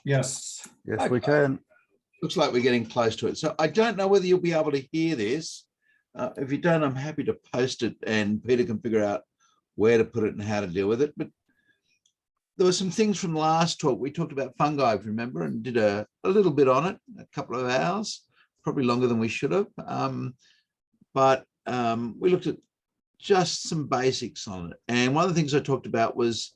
Yes. Yes, Okay. we can. Looks like we're getting close to it. So I don't know whether you'll be able to hear this. If you don't, I'm happy to post it and Peter can figure out where to put it and how to deal with it. But there were some things from last talk. We talked about fungi, if you remember, and did a little bit on it, a couple of hours, probably longer than we should have. But we looked at just some basics on it. And one of the things I talked about was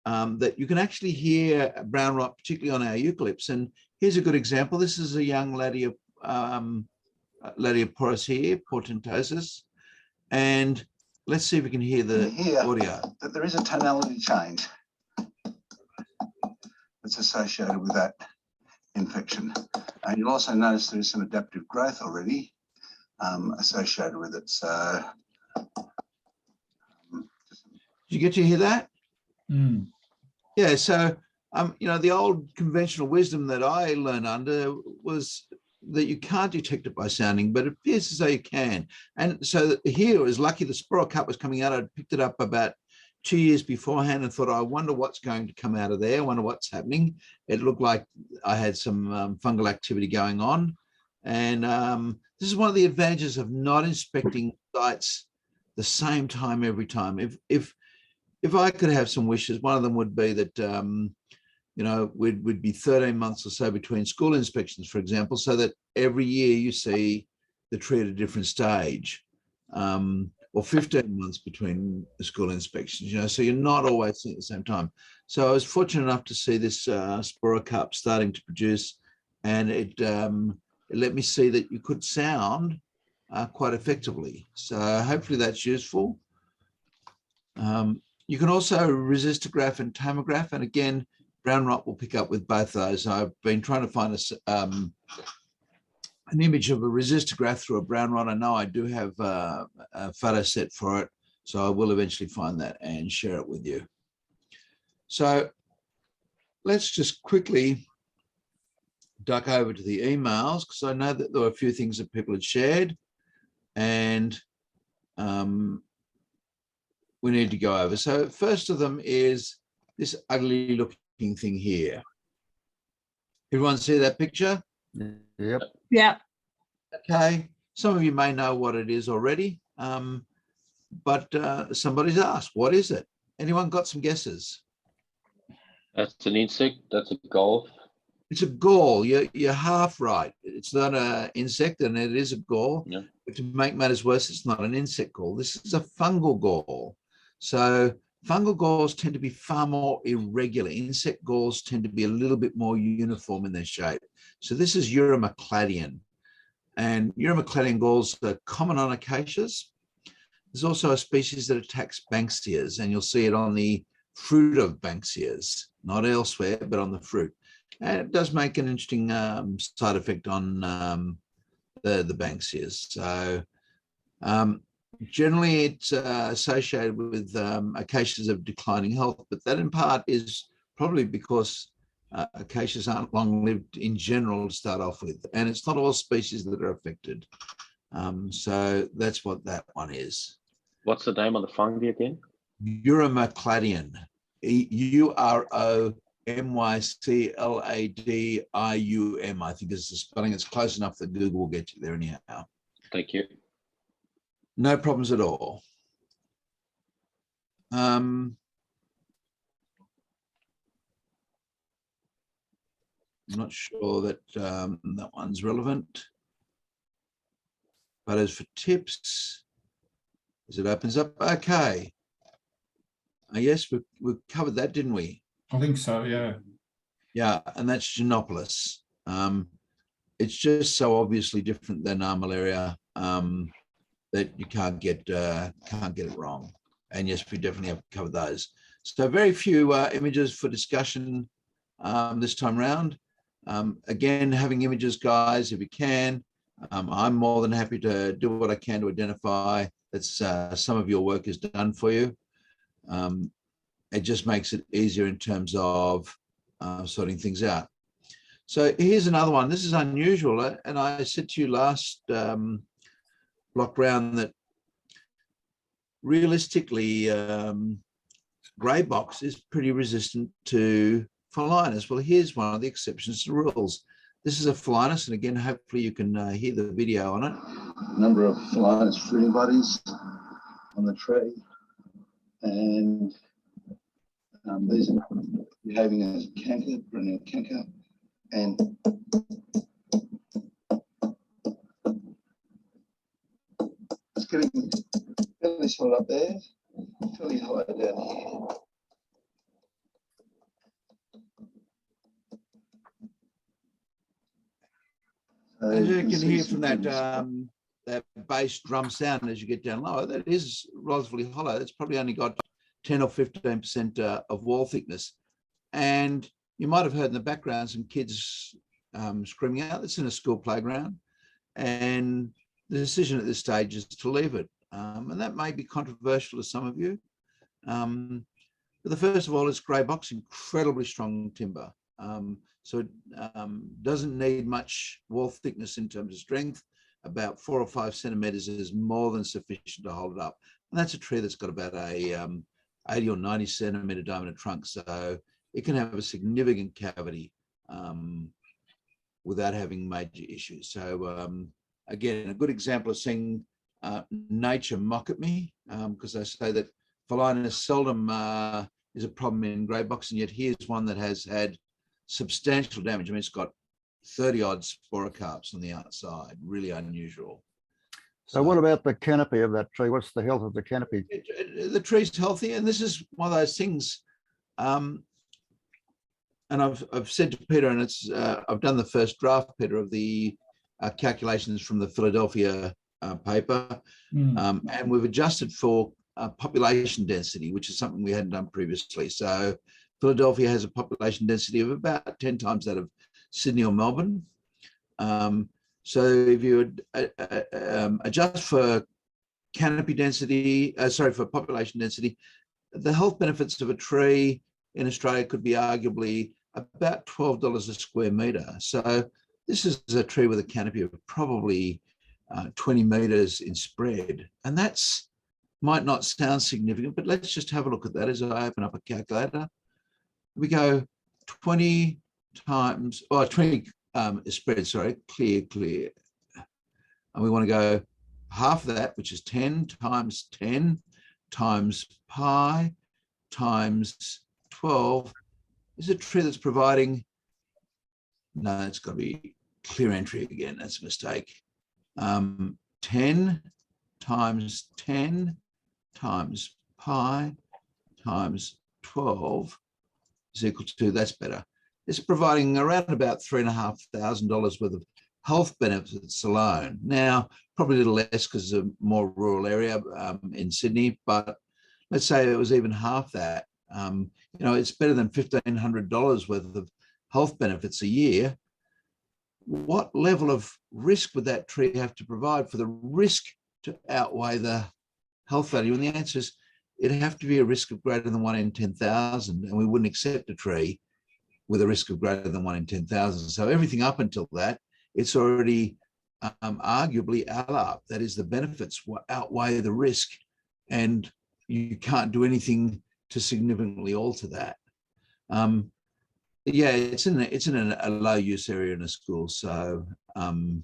that you can actually hear brown rot, particularly on our eucalypts. And here's a good example. This is a young Ladioporus here, Prognosis. And let's see if we can hear the audio. That there is a tonality change that's associated with that infection. And you'll also notice there is some adaptive growth already associated with it. So, did you get to hear that? Mm. Yeah, so you know, the old conventional wisdom that I learned under was that you can't detect it by sounding, but it appears as though you can. And so here it was lucky the sporo cup was coming out. I'd picked it up about 2 years beforehand and thought, I wonder what's going to come out of there. I wonder what's happening. It looked like I had some fungal activity going on. And this is one of the advantages of not inspecting sites the same time every time. If I could have some wishes, one of them would be that, you know, we'd be 13 months or so between school inspections, for example, so that every year you see the tree at a different stage, or 15 months between the school inspections, you know, so you're not always seeing at the same time. So I was fortunate enough to see this sporo cup starting to produce, and it let me see that you could sound quite effectively. So hopefully that's useful. You can also resistograph and tomograph, and again, brown rot will pick up with both of those. I've been trying to find an image of a resistograph through a brown rot. I know I do have a photo set for it, so I will eventually find that and share it with you. So let's just quickly duck over to the emails, because I know that there were a few things that people had shared, and we need to go over. So first of them is this ugly looking thing here. Everyone see that picture? Yep. Yeah. Okay. Some of you may know what it is already, but somebody's asked, what is it? Anyone got some guesses? That's an insect. That's a gall. It's a gall. You're half right. It's not an insect, and it is a gall. Yeah. But to make matters worse, it's not an insect gall. This is a fungal gall. So fungal galls tend to be far more irregular. Insect galls tend to be a little bit more uniform in their shape. So this is Eurymacladian. And Eurymacladian galls are common on acacias. There's also a species that attacks Banksias, and you'll see it on the fruit of Banksias, not elsewhere, but on the fruit. And it does make an interesting side effect on the Banksias. So generally it's associated with acacias of declining health, but that in part is probably because acacias aren't long-lived in general to start off with, and it's not all species that are affected. So that's what that one is. What's the name of the fungi again? Eurymacladian, Eurymycladium, I think is the spelling. It's close enough that Google will get you there anyhow. Thank you. No problems at all. I'm not sure that that one's relevant. But as for tips, as it opens up, okay. Yes, we covered that, didn't we? I think so, yeah. Yeah, and that's Ginopolis. It's just so obviously different than malaria that you can't get it wrong. And yes, we definitely have covered those. So very few images for discussion this time round. Again, having images, guys, if you can. I'm more than happy to do what I can to identify that some of your work is done for you. It just makes it easier in terms of sorting things out. So here's another one. This is unusual, and I said to you last block round that realistically, grey box is pretty resistant to Phalaenus. Well, here's one of the exceptions to the rules. This is a Phalaenus, and again, hopefully you can hear the video on it. Number of Phalaenus fruiting bodies on the tree, and these are behaving as a canker, perennial canker, and it's getting fairly solid up there, fairly hollow down here. So As you can see hear some from that things. that bass drum sound as you get down lower, that is relatively hollow. It's probably only got 10 or 15% of wall thickness. And you might have heard in the background some kids screaming out. It's in a school playground. And the decision at this stage is to leave it. And that may be controversial to some of you. But the first of all, it's grey box, incredibly strong timber. So it doesn't need much wall thickness in terms of strength. About 4 or 5 centimeters is more than sufficient to hold it up. And that's a tree that's got about a 80 or 90 centimeter diameter trunk. So it can have a significant cavity without having major issues. So again, a good example of seeing nature mock at me, because I say that Phalaenus seldom is a problem in grey box, and yet here's one that has had substantial damage. I mean, it's got 30 odd sporocarps on the outside, really unusual. So what about the canopy of that tree? What's the health of the canopy? The tree's healthy, and this is one of those things. And I've said to Peter, and it's I've done the first draft, Peter, of the calculations from the Philadelphia paper, and we've adjusted for population density, which is something we hadn't done previously. So Philadelphia has a population density of about 10 times that of Sydney or Melbourne. So if you would adjust for canopy density, for population density, the health benefits of a tree in Australia could be arguably about $12 a square metre. So this is a tree with a canopy of probably 20 metres in spread. And that's might not sound significant, but let's just have a look at that as I open up a calculator. We go 20 times, or 20 spread, sorry, clear. And we want to go half of that, which is 10 times pi times 12 is a tree that's providing, no, it's got to be clear entry again. That's a mistake. 10 times 10 times pi times 12 is equal to, that's better. It's providing around about $3,500 worth of health benefits alone. Now, probably a little less because it's a more rural area in Sydney, but let's say it was even half that. You know, it's better than $1,500 worth of health benefits a year. What level of risk would that tree have to provide for the risk to outweigh the health value? And the answer is it'd have to be a risk of greater than 1 in 10,000, and we wouldn't accept a tree with a risk of greater than 1 in 10,000. So everything up until that, it's already arguably up. That is, the benefits outweigh the risk, and you can't do anything to significantly alter that. Yeah, it's in a low use area in a school. So the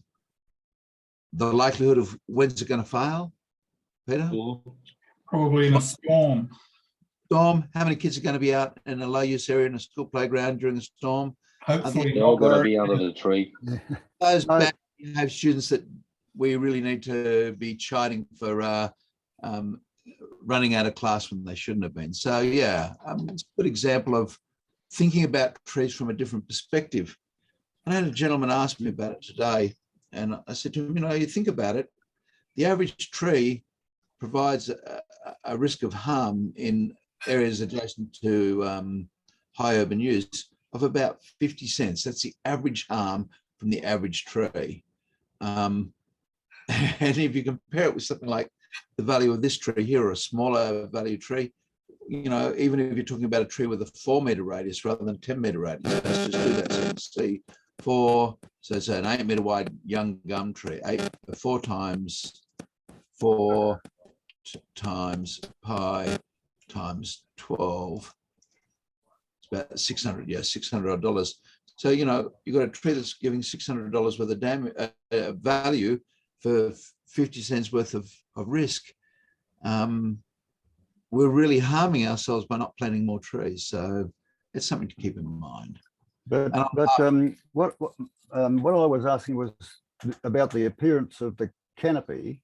likelihood of when's it going to fail, Peter? Probably in a storm. Storm. How many kids are going to be out in a low use area in a school playground during a storm? Hopefully They're all not. going to be under the tree. Those bad, you have students that we really need to be chiding for running out of class when they shouldn't have been. So yeah, it's a good example of thinking about trees from a different perspective. And I had a gentleman ask me about it today, and I said to him, you know, you think about it, the average tree provides a risk of harm in areas adjacent to high urban use of about 50 cents. That's the average harm from the average tree. And if you compare it with something like the value of this tree here, or a smaller value tree, you know, even if you're talking about a tree with a 4 meter radius rather than 10 meter radius, let's just do that. So you can see 4, so it's an 8 meter wide young gum tree, 4 times 4 times pi times 12. It's about 600, yeah, $600. So, you know, you've got a tree that's giving $600 worth of value for 50 cents worth of risk. We're really harming ourselves by not planting more trees. So it's something to keep in mind. But what I was asking was about the appearance of the canopy,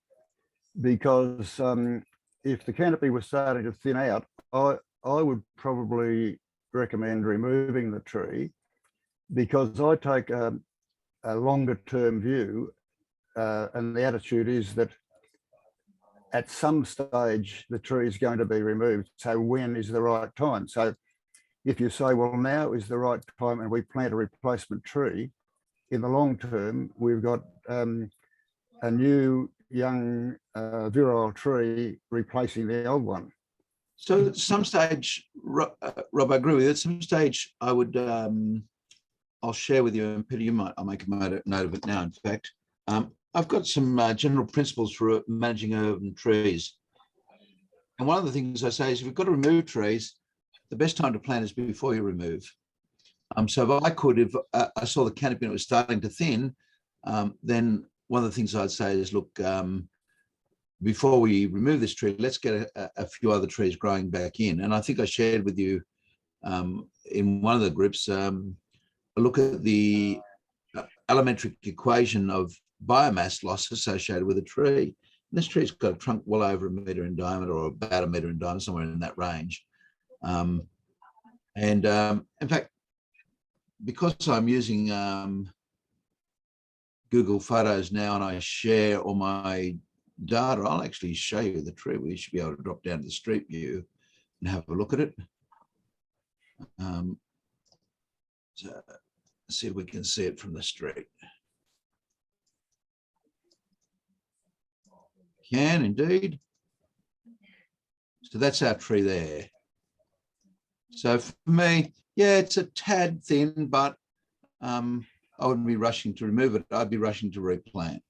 because if the canopy was starting to thin out, I would probably recommend removing the tree, because I take a longer term view, and the attitude is that at some stage the tree is going to be removed. So when is the right time? So if you say, well, now is the right time and we plant a replacement tree, in the long term, we've got a new young virile tree replacing the old one. So at some stage, Rob, I agree with you. At some stage, I would, I'll share with you, and Peter, I'll make a note of it now, in fact. I've got some general principles for managing urban trees. And one of the things I say is, if you've got to remove trees, the best time to plant is before you remove. So if I could, if I saw the canopy and it was starting to thin, then one of the things I'd say is, look, before we remove this tree, let's get a few other trees growing back in. And I think I shared with you in one of the groups, a look at the allometric equation of biomass loss associated with a tree. And this tree's got a trunk well over 1 meter in diameter, or about 1 meter in diameter, somewhere in that range. In fact, because I'm using Google Photos now and I share all my data, I'll actually show you the tree. We should be able to drop down to the street view and have a look at it. So see if we can see it from the street. Can indeed. So that's our tree there. So for me, yeah, it's a tad thin, but I wouldn't be rushing to remove it. I'd be rushing to replant.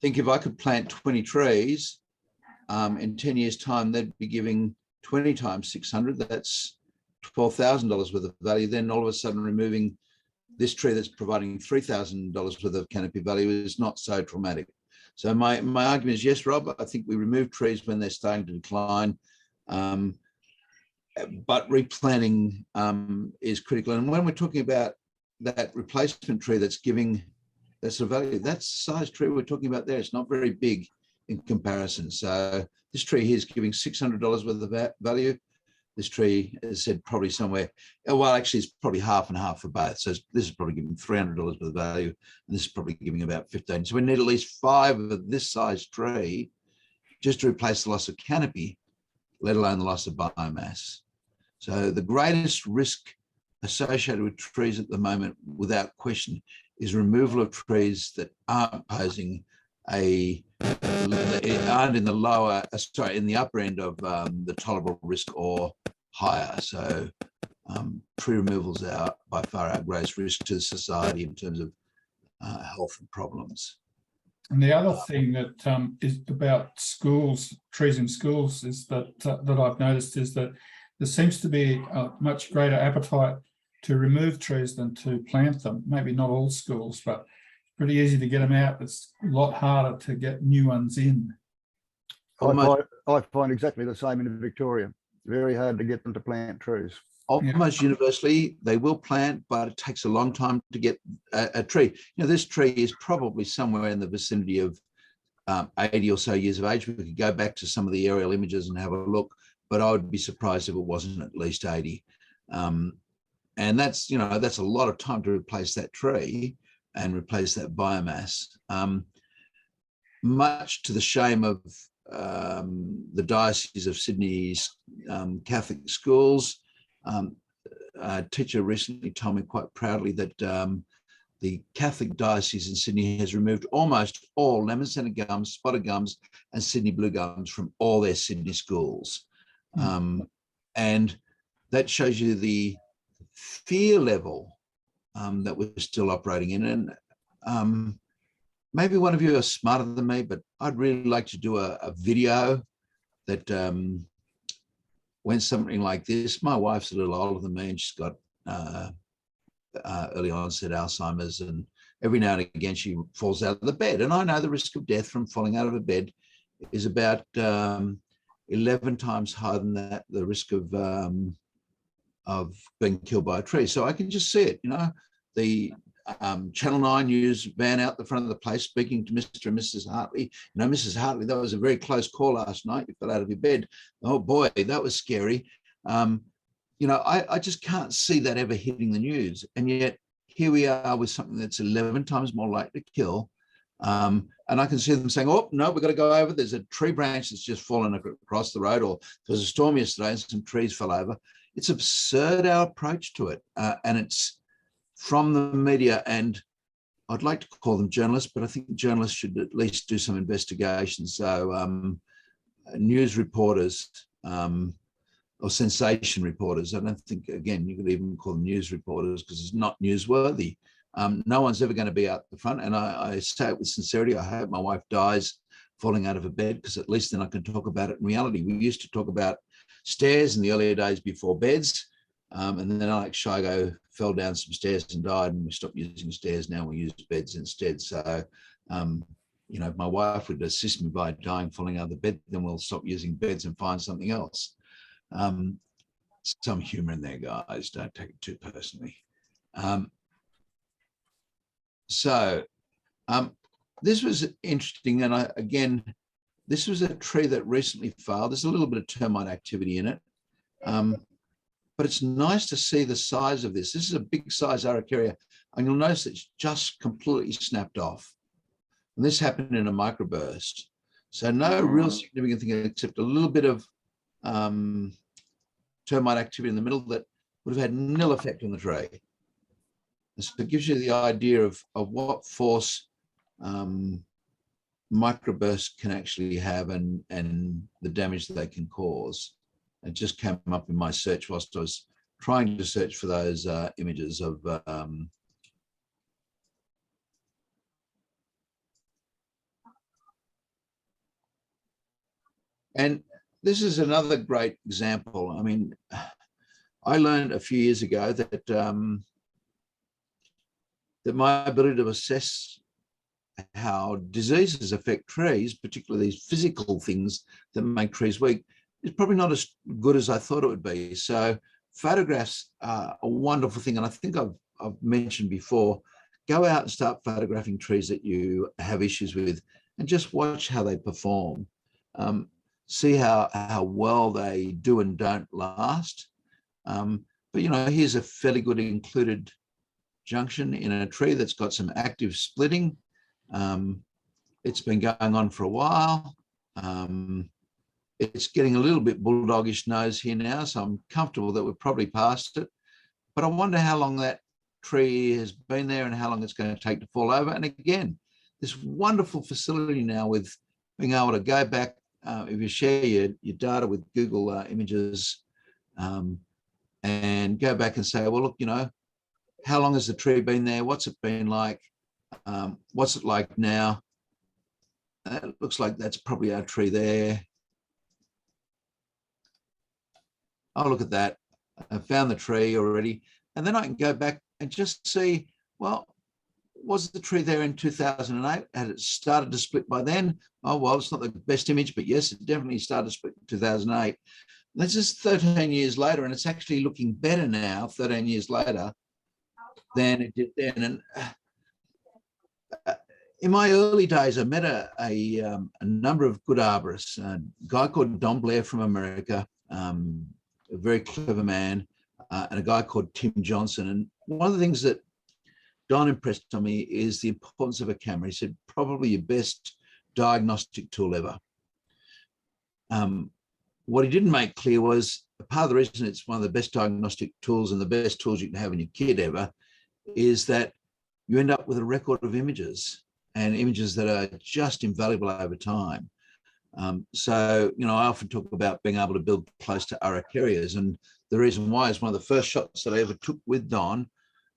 Think if I could plant 20 trees in 10 years' time, they'd be giving 20 times 600. That's $12,000 worth of value. Then all of a sudden, removing this tree that's providing $3,000 worth of canopy value is not so traumatic. So my argument is, yes, Rob, I think we remove trees when they're starting to decline, but replanting is critical. And when we're talking about that replacement tree that's giving that's the value, that's the size tree we're talking about there. It's not very big in comparison. So this tree here is giving $600 worth of value. This tree is said probably somewhere, well, actually it's probably half and half for both. So this is probably giving $300 worth of value, and this is probably giving about 15. So we need at least 5 of this size tree just to replace the loss of canopy, let alone the loss of biomass. So the greatest risk associated with trees at the moment, without question, is removal of trees that aren't posing aren't in the lower, in the upper end of the tolerable risk or higher. So tree removals are by far our greatest risk to society in terms of health and problems. And the other thing that is about schools, trees in schools, is that I've noticed is that there seems to be a much greater appetite to remove trees than to plant them. Maybe not all schools, but pretty easy to get them out. It's a lot harder to get new ones in. I find exactly the same in Victoria. Very hard to get them to plant trees. Almost universally, they will plant, but it takes a long time to get a tree. You know, this tree is probably somewhere in the vicinity of 80 or so years of age. We could go back to some of the aerial images and have a look, but I would be surprised if it wasn't at least 80. And that's, you know, that's a lot of time to replace that tree and replace that biomass. Much to the shame of the Diocese of Sydney's Catholic schools, a teacher recently told me quite proudly that the Catholic Diocese in Sydney has removed almost all lemon scented gums, spotted gums, and Sydney blue gums from all their Sydney schools. And that shows you the fear level that we're still operating in. And maybe one of you are smarter than me, but I'd really like to do a video that when something like this, my wife's a little older than me and she's got early onset Alzheimer's, and every now and again she falls out of the bed. And I know the risk of death from falling out of a bed is about 11 times higher than that, the risk of being killed by a tree. So I can just see it, you know, the Channel 9 News van out the front of the place speaking to Mr. and Mrs. Hartley. You know, Mrs. Hartley, that was a very close call last night. You fell out of your bed. Oh boy, that was scary. You know, I just can't see that ever hitting the news. And yet here we are with something that's 11 times more likely to kill. And I can see them saying, oh, no, we've got to go over. There's a tree branch that's just fallen across the road, or there was a storm yesterday and some trees fell over. It's absurd, our approach to it. And it's from the media, and I'd like to call them journalists, but I think journalists should at least do some investigation. So news reporters or sensation reporters, I don't think, again, you could even call them news reporters because it's not newsworthy. No one's ever going to be out the front. And I say it with sincerity. I hope my wife dies falling out of a bed, because at least then I can talk about it in reality. We used to talk about stairs in the earlier days before beds. And then Alex Shigo fell down some stairs and died, and we stopped using stairs. Now we use beds instead. So, you know, if my wife would assist me by dying falling out of the bed, then we'll stop using beds and find something else. Some humor in there, guys. Don't take it too personally. This was interesting. And again, this was a tree that recently failed. There's a little bit of termite activity in it. But it's nice to see the size of this. This is a big size Araucaria, and you'll notice it's just completely snapped off. And this happened in a microburst. So no real significant thing except a little bit of termite activity in the middle that would have had nil effect on the tree. And so it gives you the idea of what force microbursts can actually have and the damage that they can cause. It just came up in my search whilst I was trying to search for those images of and this is another great example. I mean, I learned a few years ago that that my ability to assess how diseases affect trees, particularly these physical things that make trees weak, is probably not as good as I thought it would be. So photographs are a wonderful thing. And I think I've mentioned before, go out and start photographing trees that you have issues with and just watch how they perform. See how well they do and don't last. But, you know, here's a fairly good included junction in a tree that's got some active splitting. It's been going on for a while. It's getting a little bit bulldogish nose here now, so I'm comfortable that we're probably past it. But I wonder how long that tree has been there and how long it's going to take to fall over. And again, this wonderful facility now with being able to go back, if you share your data with Google Images and go back and say, well, look, you know, how long has the tree been there? What's it been like? What's it like now? It looks like that's probably our tree there. Oh, look at that. I found the tree already. And then I can go back and just see, well, was the tree there in 2008? Had it started to split by then? Oh, well, it's not the best image, but yes, it definitely started to split in 2008. This is 13 years later, and it's actually looking better now, 13 years later, than it did then. And in my early days, I met a number of good arborists, a guy called Don Blair from America, a very clever man, and a guy called Tim Johnson. And one of the things that Don impressed on me is the importance of a camera. He said, probably your best diagnostic tool ever. What he didn't make clear was part of the reason it's one of the best diagnostic tools and the best tools you can have in your kit ever is that you end up with a record of images and images that are just invaluable over time. So, you know, I often talk about being able to build close to Araucarias, and the reason why is one of the first shots that I ever took with Don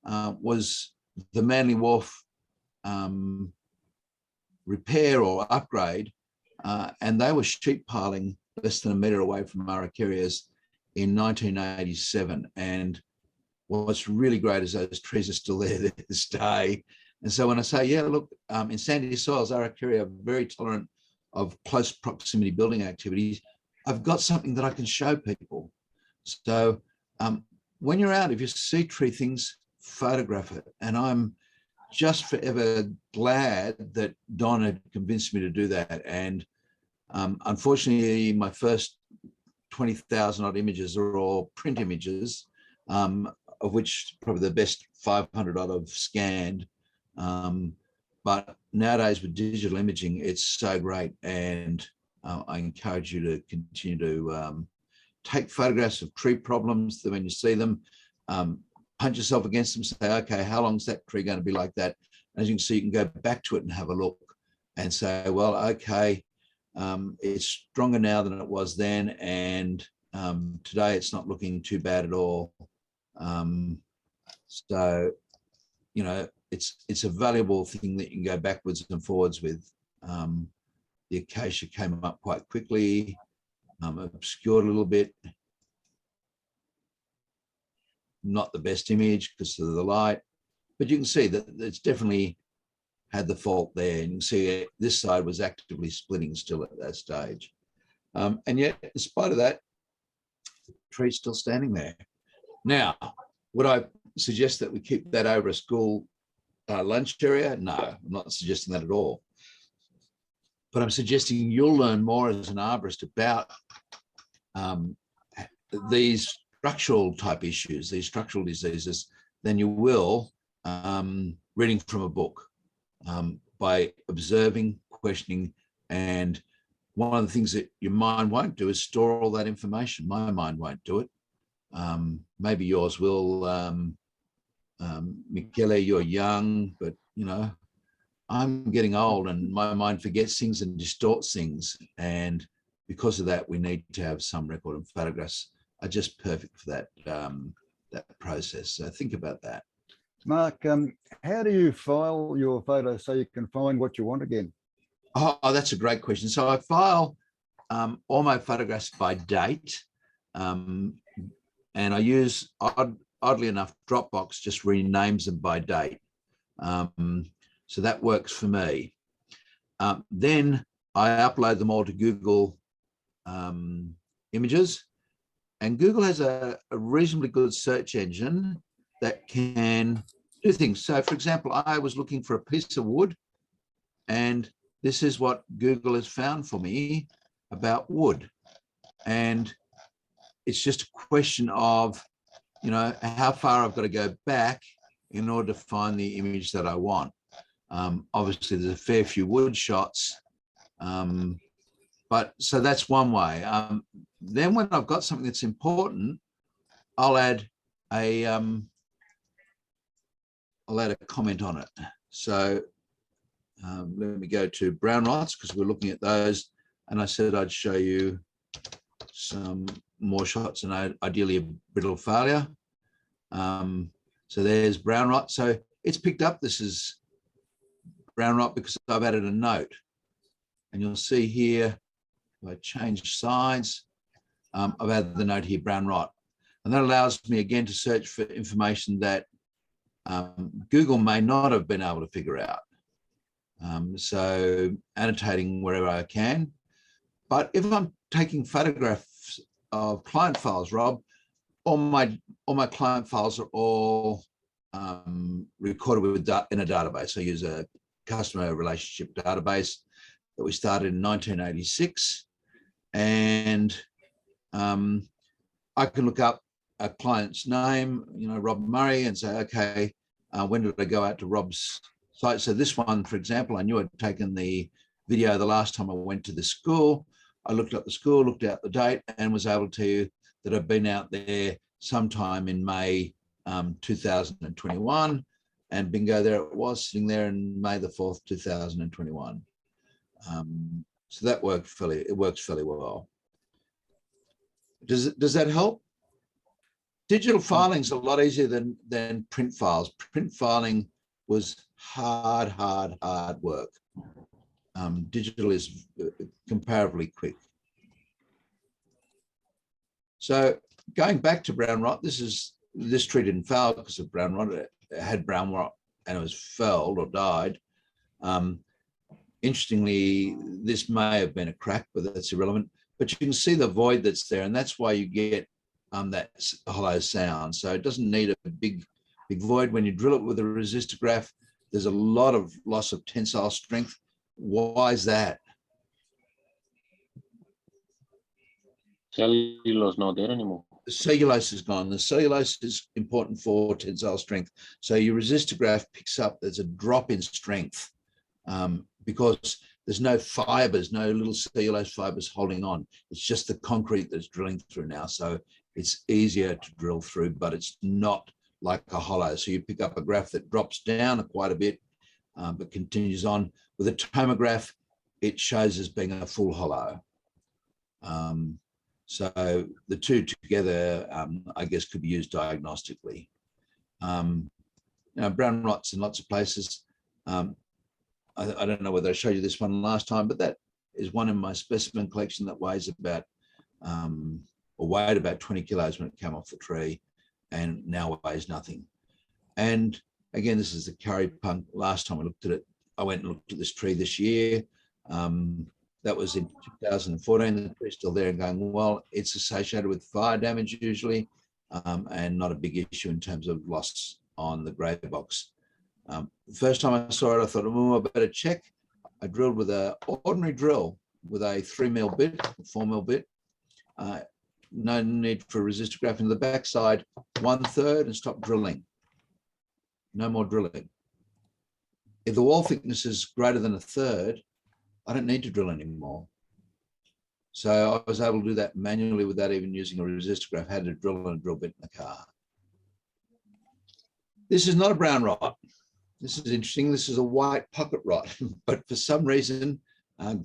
was the Manly Wharf repair or upgrade, and they were sheep piling less than a metre away from Araucarias in 1987. And what's really great is those trees are still there to this day. And so when I say, yeah, look, in sandy soils, Araucaria are very tolerant of close proximity building activities, I've got something that I can show people. So when you're out, if you see tree things, photograph it. And I'm just forever glad that Don had convinced me to do that. And unfortunately, my first 20,000 odd images are all print images, of which probably the best 500 odd I've scanned. But nowadays with digital imaging, it's so great. And I encourage you to continue to take photographs of tree problems. That when you see them, punch yourself against them, say, okay, how long is that tree going to be like that? As you can see, you can go back to it and have a look and say, well, okay, it's stronger now than it was then. And today it's not looking too bad at all. So, you know, it's a valuable thing that you can go backwards and forwards with. The acacia came up quite quickly, obscured a little bit. Not the best image because of the light, but you can see that it's definitely had the fault there. And you can see this side was actively splitting still at that stage. And yet, in spite of that, the tree's still standing there. Now, would I suggest that we keep that over a school lunch area? No, I'm not suggesting that at all. But I'm suggesting you'll learn more as an arborist about these structural type issues, these structural diseases, than you will reading from a book, by observing, questioning. And one of the things that your mind won't do is store all that information. My mind won't do it. Maybe yours will. Michele, you're young, but you know, I'm getting old and my mind forgets things and distorts things. And because of that, we need to have some record, and photographs are just perfect for that, that process. So think about that. Mark, how do you file your photos so you can find what you want again? Oh, that's a great question. So I file all my photographs by date, and I use, oddly enough, Dropbox just renames them by date. So that works for me. Then I upload them all to Google Images, and Google has a reasonably good search engine that can do things. So for example, I was looking for a piece of wood, and this is what Google has found for me about wood. And it's just a question of, you know, how far I've got to go back in order to find the image that I want. Obviously, there's a fair few wood shots, but so that's one way. Then when I've got something that's important, I'll add a comment on it. So let me go to brown rots, because we're looking at those, and I said I'd show you some more shots, and ideally a brittle failure. So there's brown rot. So it's picked up this is brown rot because I've added a note, and you'll see here if I change sides, I've added the note here, brown rot, and that allows me again to search for information that Google may not have been able to figure out. So annotating wherever I can. But if I'm taking photographs of client files, Rob, all my client files are all recorded in a database. I use a customer relationship database that we started in 1986, and I can look up a client's name, you know, Rob Murray, and say, okay, when did I go out to Rob's site? So this one, for example, I knew I'd taken the video the last time I went to the school. I looked up the school, looked out the date, and was able to tell you that I've been out there sometime in May 2021, and bingo, there it was, sitting there in May the 4th, 2021. So that works fairly well. Does that help? Digital filing is a lot easier than print files. Print filing was hard work. Digital is comparatively quick. So going back to brown rot, this tree didn't fail because of brown rot. It had brown rot and it was felled or died. Interestingly, this may have been a crack, but that's irrelevant. But you can see the void that's there, and that's why you get that hollow sound. So it doesn't need a big void. When you drill it with a resistograph, there's a lot of loss of tensile strength. Why is that? Cellulose not there anymore. The cellulose is gone. The cellulose is important for tensile strength. So your resistograph picks up, there's a drop in strength because there's no fibers, no little cellulose fibers holding on. It's just the concrete that's drilling through now. So it's easier to drill through, but it's not like a hollow. So you pick up a graph that drops down quite a bit, but continues on. With a tomograph, it shows as being a full hollow. So the two together, I guess, could be used diagnostically. Brown rot's in lots of places. I don't know whether I showed you this one last time, but that is one in my specimen collection that weighs about, or weighed about 20 kilos when it came off the tree, and now weighs nothing. And again, this is the curry punk. Last time I looked at it, I went and looked at this tree this year. That was in 2014. The tree's still there and going, well, it's associated with fire damage usually, and not a big issue in terms of loss on the grey box. The first time I saw it, I thought, oh, I better check. I drilled with an ordinary drill with a 3mm bit, 4mm bit. No need for a resistograph in the backside, 1/3, and stop drilling. No more drilling. If the wall thickness is greater than 1/3, I don't need to drill anymore. So I was able to do that manually without even using a resistograph. I had to drill and a drill bit in the car. This is not a brown rot. This is interesting. This is a white pocket rot, but for some reason,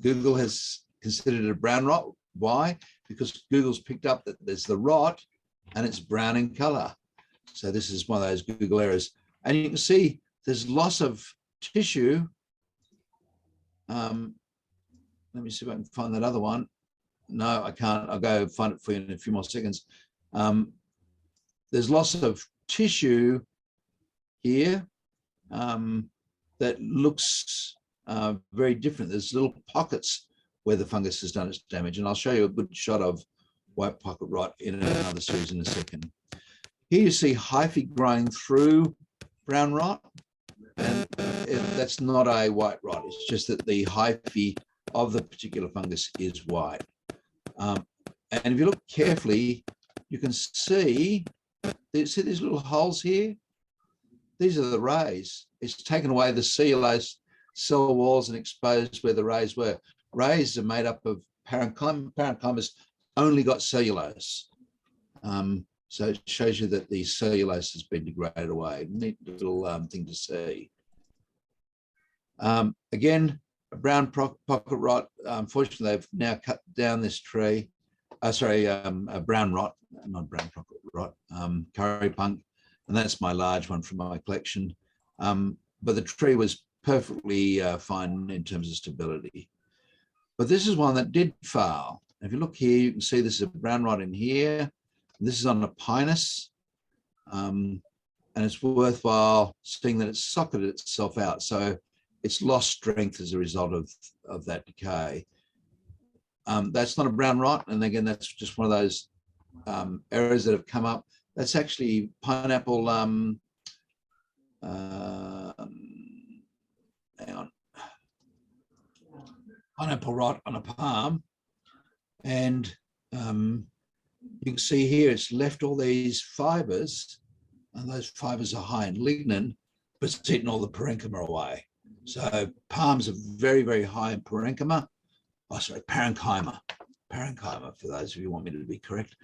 Google has considered it a brown rot. Why? Because Google's picked up that there's the rot and it's brown in color. So this is one of those Google errors. And you can see there's loss of tissue. Let me see if I can find that other one. No, I can't. I'll go find it for you in a few more seconds. There's loss of tissue here that looks very different. There's little pockets where the fungus has done its damage. And I'll show you a good shot of white pocket rot in another series in a second. Here you see hyphae growing through brown rot. And that's not a white rot. It's just that the hyphae of the particular fungus is white. And if you look carefully, you can see these little holes here. These are the rays. It's taken away the cellulose cell walls and exposed where the rays were. Rays are made up of parenchyma. Parenchyma's only got cellulose. So it shows you that the cellulose has been degraded away. Neat little thing to see. Again, a brown pocket rot. Unfortunately, they've now cut down this tree. A brown rot, not brown pocket rot, curry punk. And that's my large one from my collection. But the tree was perfectly fine in terms of stability. But this is one that did fail. If you look here, you can see this is a brown rot in here. This is on a pinus. And it's worthwhile seeing that it's socketed itself out. So it's lost strength as a result of that decay. That's not a brown rot. And again, that's just one of those errors that have come up. That's actually pineapple, hang on, pineapple rot on a palm. And you can see here, it's left all these fibers, and those fibers are high in lignin, but it's eaten all the parenchyma away. So palms are very, very high in parenchyma. Oh, sorry, parenchyma. Parenchyma, for those of you who want me to be correct.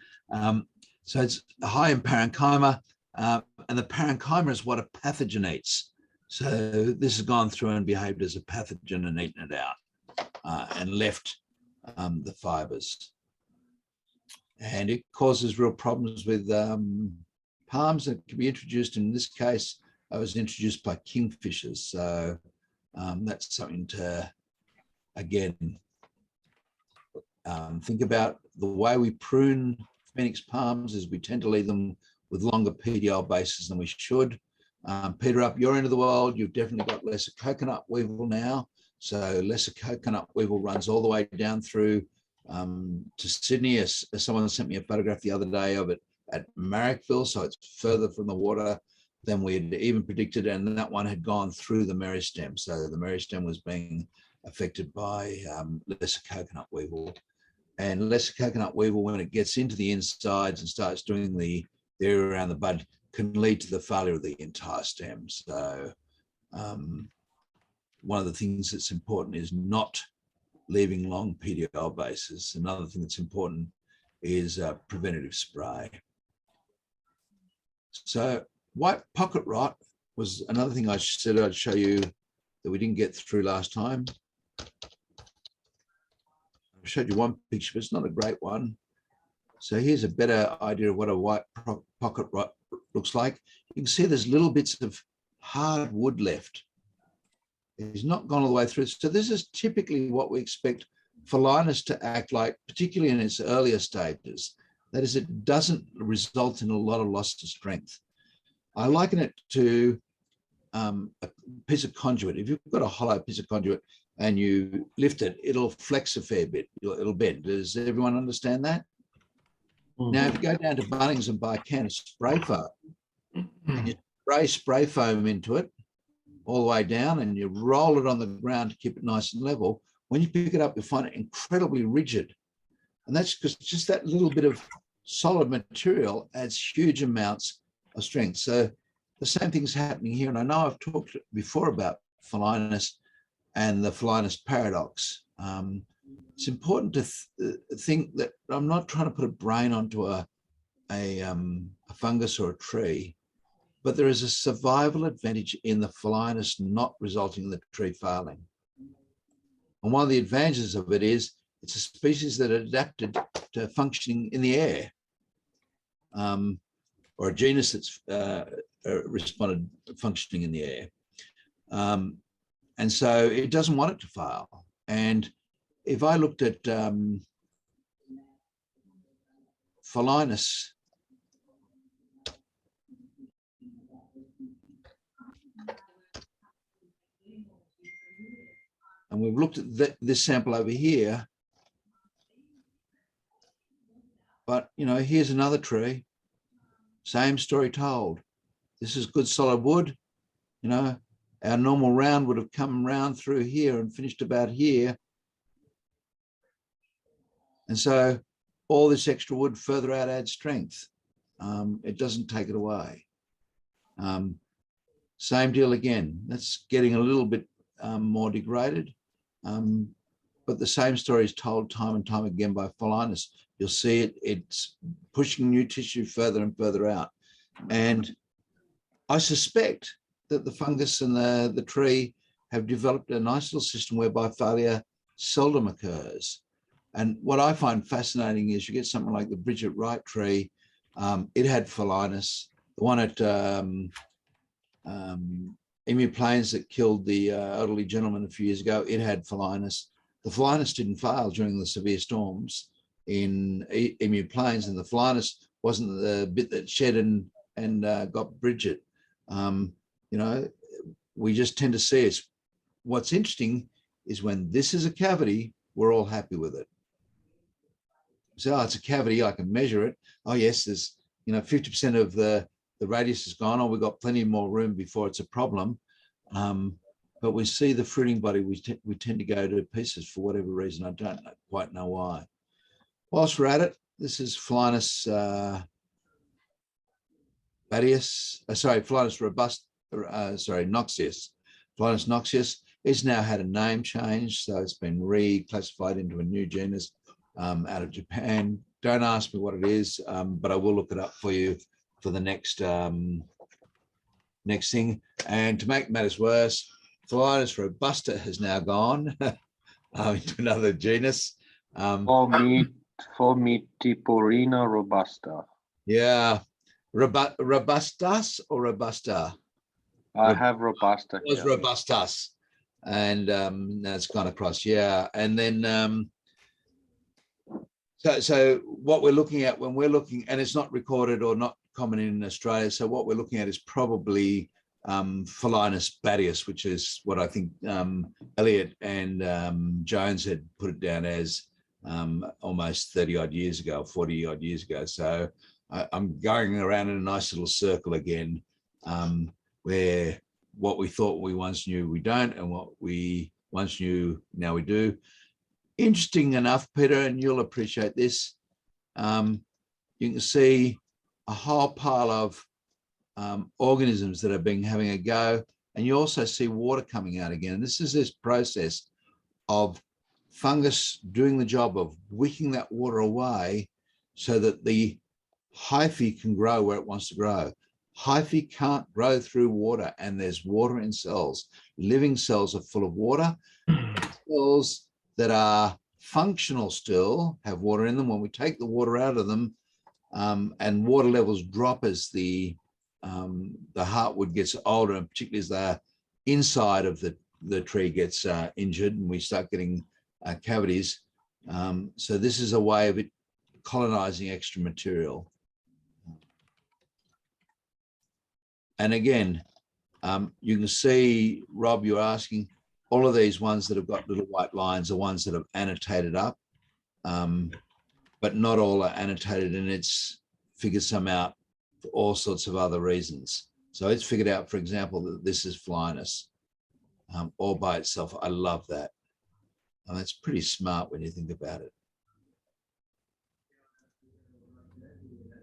So it's high in parenchyma, and the parenchyma is what a pathogen eats. So this has gone through and behaved as a pathogen and eaten it out and left the fibers. And it causes real problems with palms that can be introduced. In this case, I was introduced by kingfishers. So that's something to, again, think about the way we prune Phoenix palms is we tend to leave them with longer PDL bases than we should. Peter, up your end of the world, you've definitely got lesser coconut weevil now. So lesser coconut weevil runs all the way down through to Sydney. As someone sent me a photograph the other day of it at Marrickville, so it's further from the water than we had even predicted, and that one had gone through the meristem. So the meristem was being affected by lesser coconut weevil. And lesser coconut weevil, when it gets into the insides and starts doing the area around the bud, can lead to the failure of the entire stem. So one of the things that's important is not leaving long PDL bases. Another thing that's important is preventative spray. So white pocket rot was another thing I said I'd show you that we didn't get through last time. I showed you one picture, but it's not a great one. So here's a better idea of what a white pocket rot looks like. You can see there's little bits of hard wood left. It's not gone all the way through. So this is typically what we expect Phalaenus to act like, particularly in its earlier stages. That is, it doesn't result in a lot of loss of strength. I liken it to a piece of conduit. If you've got a hollow piece of conduit and you lift it, it'll flex a fair bit. It'll bend. Does everyone understand that? Now, if you go down to Bunnings and buy a can of spray foam, and you spray foam into it all the way down, and you roll it on the ground to keep it nice and level, when you pick it up, you'll find it incredibly rigid. And that's because just that little bit of solid material adds huge amounts of strength. So the same thing's happening here. And I know I've talked before about Phalaenus and the Phalaenus paradox. It's important to think that I'm not trying to put a brain onto a fungus or a tree, but there is a survival advantage in the Phalaenus not resulting in the tree failing. And one of the advantages of it is it's a species that adapted to functioning in the air, or a genus that's responded functioning in the air. And so it doesn't want it to fail. And if I looked at Phalaenus, and we've looked at this sample over here, but here's another tree, same story told. This is good solid wood. Our normal round would have come round through here and finished about here. And so all this extra wood further out adds strength. It doesn't take it away. Same deal again. That's getting a little bit more degraded. But the same story is told time and time again by Phalaenus. You'll see it's pushing new tissue further and further out. And I suspect that the fungus and the tree have developed a nice little system whereby failure seldom occurs. And what I find fascinating is you get something like the Bridget Wright tree. It had Phalaenus. The one at Emu Plains that killed the elderly gentleman a few years ago, it had Phalaenus. The Phalaenus didn't fail during the severe storms in Emu Plains, and the Phalaenus wasn't the bit that shed and got Bridget. We just tend to see it. What's interesting is when this is a cavity, we're all happy with it. So it's a cavity, I can measure it. Oh yes, there's 50% of the radius is gone. Oh, we've got plenty more room before it's a problem. But we see the fruiting body, we tend to go to pieces for whatever reason. I don't quite know why. Whilst we're at it, this is Phalaenus Phalaenus robust, noxious. Phalaenus noxious. It's now had a name change, so it's been reclassified into a new genus out of Japan. Don't ask me what it is, but I will look it up for you for the next thing. And to make matters worse, Phalaenus robusta has now gone into another genus. Formitiporina robusta. Yeah, robustus or robusta? I have robusta. It was robustus, and that's gone across. Yeah, and then So what we're looking at when we're looking, and it's not recorded or not common in Australia. So what we're looking at is probably Phylinus badius, which is what I think Elliot and Jones had put it down as almost 30 odd years ago, 40 odd years ago. So I'm going around in a nice little circle again, where what we thought we once knew we don't, and what we once knew now we do. Interesting enough, Peter, and you'll appreciate this, you can see a whole pile of organisms that have been having a go, and you also see water coming out again. And this is this process of fungus doing the job of wicking that water away so that the hyphae can grow where it wants to grow. Hyphae can't grow through water, and there's water in cells. Living cells are full of water. Cells that are functional still have water in them. When we take the water out of them, and water levels drop as the heartwood gets older, and particularly as the inside of the tree gets injured, and we start getting cavities. So this is a way of it colonizing extra material. And again, you can see, Rob, you're asking, all of these ones that have got little white lines are ones that have annotated up, but not all are annotated, and it's figured some out for all sorts of other reasons. So it's figured out, for example, that this is Phylinus all by itself. I love that. And it's pretty smart when you think about it.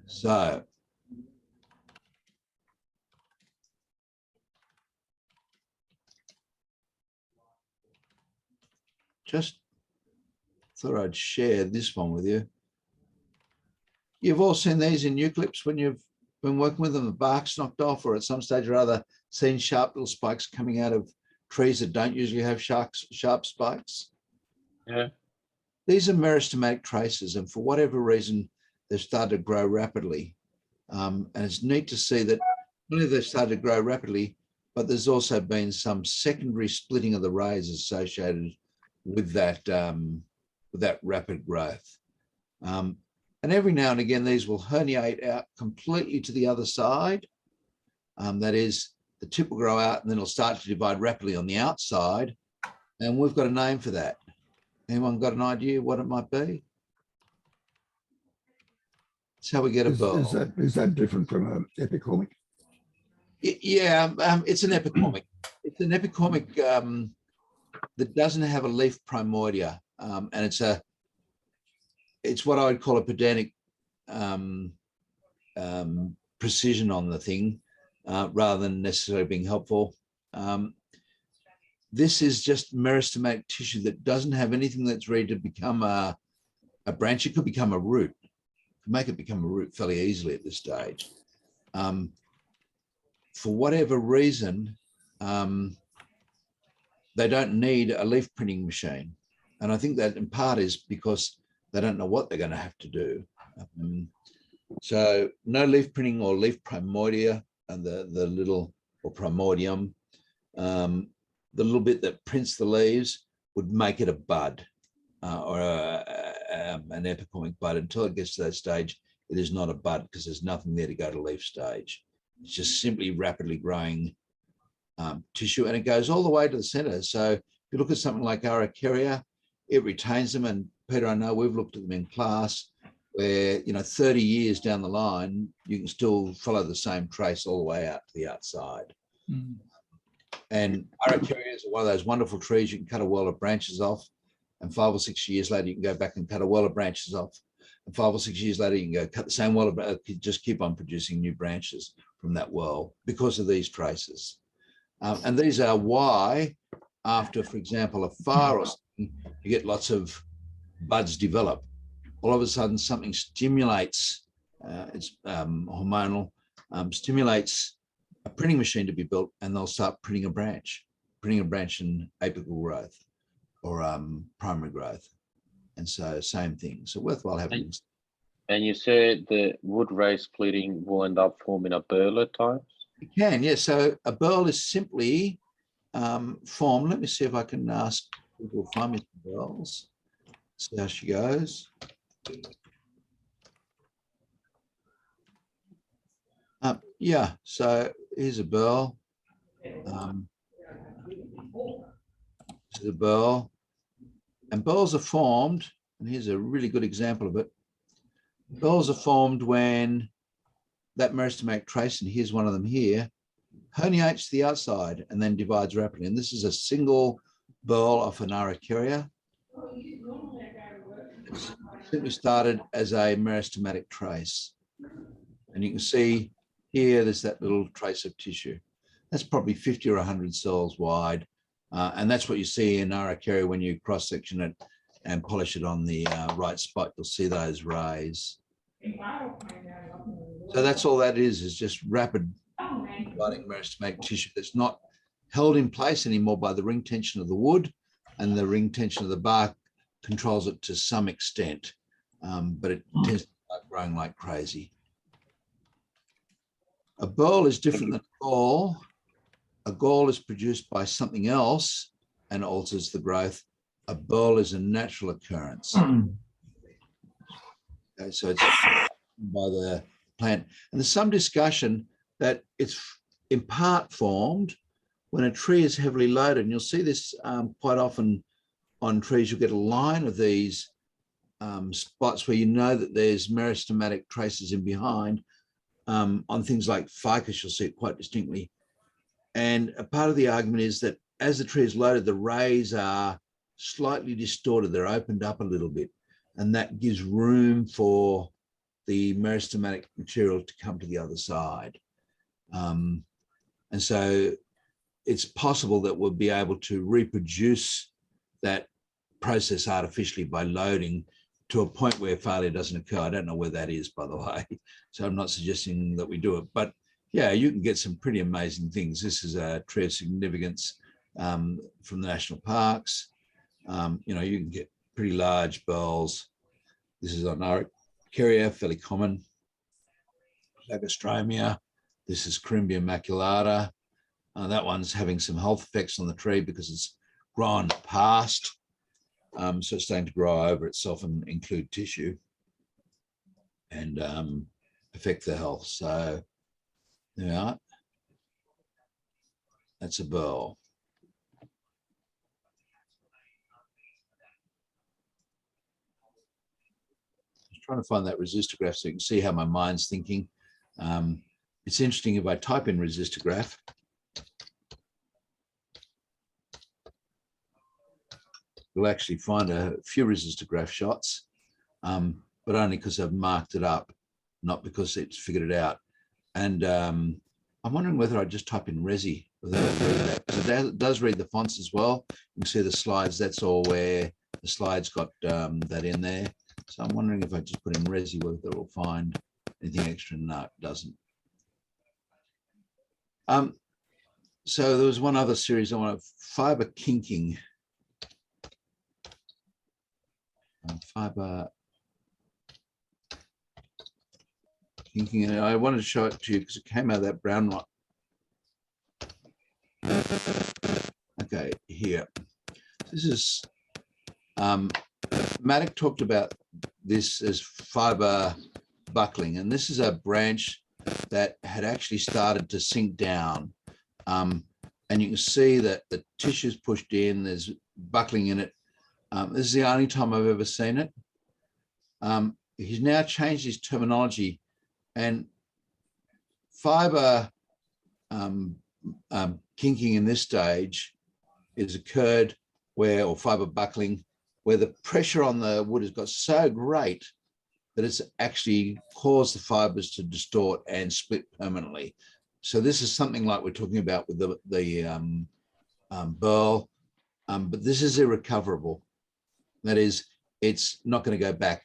So just thought I'd share this one with you. You've all seen these in eucalypts when you've been working with them, the bark's knocked off, or at some stage or other seen sharp little spikes coming out of trees that don't usually have sharp spikes. Yeah. These are meristematic traces, and for whatever reason, they've started to grow rapidly. And it's neat to see that not only they've started to grow rapidly, but there's also been some secondary splitting of the rays associated with that rapid growth. And every now and again, these will herniate out completely to the other side. That is, the tip will grow out and then it'll start to divide rapidly on the outside. And we've got a name for that. Anyone got an idea what it might be? That's how we get a burl. Is that different from an epicormic? Yeah, it's an epicormic. It's an epicormic that doesn't have a leaf primordia, and it's what I would call a pedantic precision on the thing, rather than necessarily being helpful. This is just meristematic tissue that doesn't have anything that's ready to become a branch. It could become a root. Could make it become a root fairly easily at this stage. For whatever reason, they don't need a leaf printing machine. And I think that in part is because they don't know what they're going to have to do. So no leaf printing or leaf primordia, and the little, or primordium, the little bit that prints the leaves would make it a bud, or an epicormic bud. Until it gets to that stage, it is not a bud because there's nothing there to go to leaf stage. It's just simply rapidly growing tissue, and it goes all the way to the center. So if you look at something like Araucaria, it retains them. And Peter, I know we've looked at them in class where, 30 years down the line, you can still follow the same trace all the way out to the outside. Mm. And Araucaria is one of those wonderful trees. You can cut a whirl of branches off, and 5 or 6 years later, you can go back and cut a whirl of branches off. And 5 or 6 years later, you can go cut the same whirl of, just keep on producing new branches from that whirl because of these traces. And these are why, after, for example, a fire or something, you get lots of buds develop. All of a sudden, something stimulates, it's hormonal, stimulates a printing machine to be built, and they'll start printing a branch in apical growth or primary growth. And so same thing. So worthwhile having. And you said the wood ray splitting will end up forming a burl at times? It can, yes. So a burl is simply formed. Let me see if I can ask people to find me some burls. See how she goes. Yeah, so here's a burl. This is a burl. And burls are formed, and here's a really good example of it. Burls are formed when that meristematic trace, and here's one of them here, herniates to the outside and then divides rapidly. And this is a single burl of an araucaria. It's simply started as a meristematic trace. And you can see here, there's that little trace of tissue. That's probably 50 or 100 cells wide. And that's what you see in araucaria when you cross-section it and polish it on the right spot. You'll see those rays. So that's all that is just rapid dividing meristematic tissue that's not held in place anymore by the ring tension of the wood, and the ring tension of the bark controls it to some extent, but it tends to start growing like crazy. A burl is different than a gall. A gall is produced by something else and alters the growth. A burl is a natural occurrence. Okay, so it's by the plant. And there's some discussion that it's in part formed when a tree is heavily loaded. And you'll see this quite often on trees. You'll get a line of these spots where you know that there's meristematic traces in behind. On things like ficus, you'll see it quite distinctly. And a part of the argument is that as the tree is loaded, the rays are slightly distorted. They're opened up a little bit. And that gives room for the meristematic material to come to the other side. And so it's possible that we'll be able to reproduce that process artificially by loading to a point where failure doesn't occur. I don't know where that is, by the way. So I'm not suggesting that we do it, but yeah, you can get some pretty amazing things. This is a tree of significance from the national parks. You know, you can get pretty large burls. This is on araucaria, fairly common. Lagostromia. This is Corymbia maculata. That one's having some health effects on the tree because it's grown past. So it's starting to grow over itself and include tissue and affect the health. So there we are. That's a burl. Just trying to find that resistograph so you can see how my mind's thinking. It's interesting if I type in resistograph. You'll actually find a few resistograph shots, but only because I've marked it up, not because it's figured it out. And I'm wondering whether I just type in Resi. It does read the fonts as well. You can see the slides. That's all where the slides got that in there. So I'm wondering if I just put in Resi, whether it will find anything extra. No, it doesn't. So there was one other series I want to, fiber kinking. Fiber kinking, and I wanted to show it to you because it came out of that brown rock. Okay, here. This is Maddock talked about this as fiber buckling, and this is a branch that had actually started to sink down. And you can see that the tissue's pushed in, there's buckling in it. This is the only time I've ever seen it. He's now changed his terminology, and fiber kinking in this stage is occurred where, or fiber buckling, where the pressure on the wood has got so great that it's actually caused the fibers to distort and split permanently. So this is something like we're talking about with the burl, but this is irrecoverable. That is, it's not going to go back.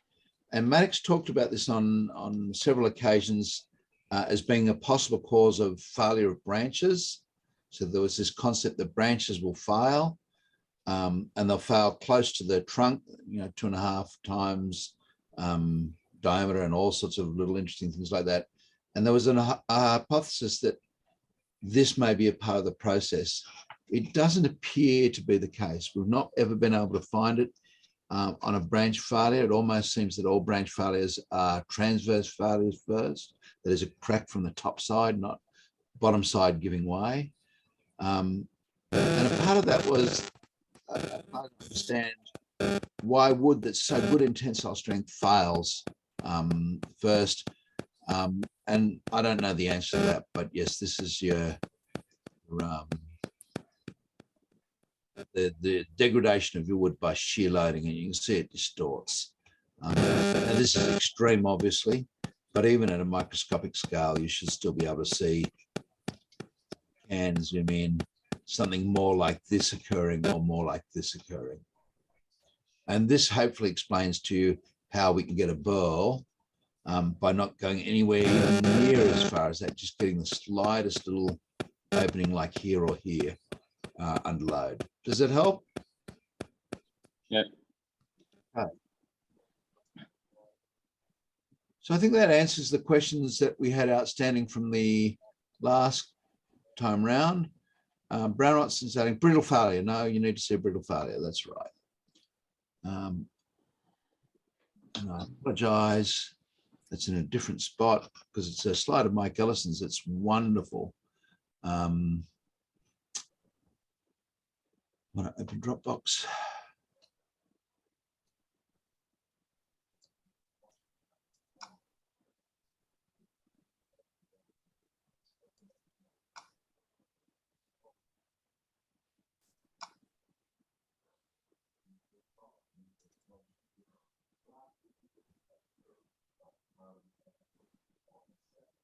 And Maddox talked about this on several occasions as being a possible cause of failure of branches. So there was this concept that branches will fail, and they'll fail close to the trunk, 2.5 times diameter and all sorts of little interesting things like that. And there was a hypothesis that this may be a part of the process. It doesn't appear to be the case. We've not ever been able to find it on a branch failure. It almost seems that all branch failures are transverse failures first. There's a crack from the top side, not bottom side giving way. And a part of that was I understand why wood that's so good in tensile strength fails first. And I don't know the answer to that, but yes, this is your the degradation of your wood by shear loading, and you can see it distorts. Now this is extreme, obviously, but even at a microscopic scale, you should still be able to see and zoom in something more like this occurring or more like this occurring. And this hopefully explains to you how we can get a burl by not going anywhere even near as far as that, just getting the slightest little opening like here or here under load. Does that help? Yeah. Okay. So I think that answers the questions that we had outstanding from the last time round. Brown rot saying brittle failure. No, you need to see brittle failure. That's right. And I apologize. It's in a different spot because it's a slide of Mike Ellison's. It's wonderful. Want to open Dropbox?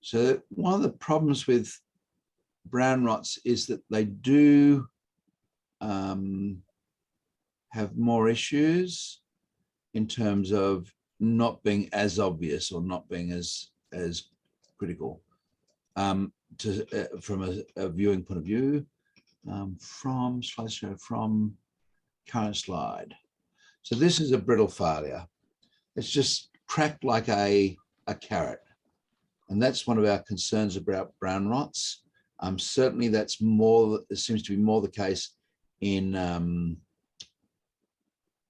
So one of the problems with brown rots is that they do have more issues in terms of not being as obvious or not being as critical from a viewing point of view. From slideshow, from current slide. So this is a brittle failure. It's just cracked like a carrot. And that's one of our concerns about brown rots. Certainly that's more, it seems to be more the case in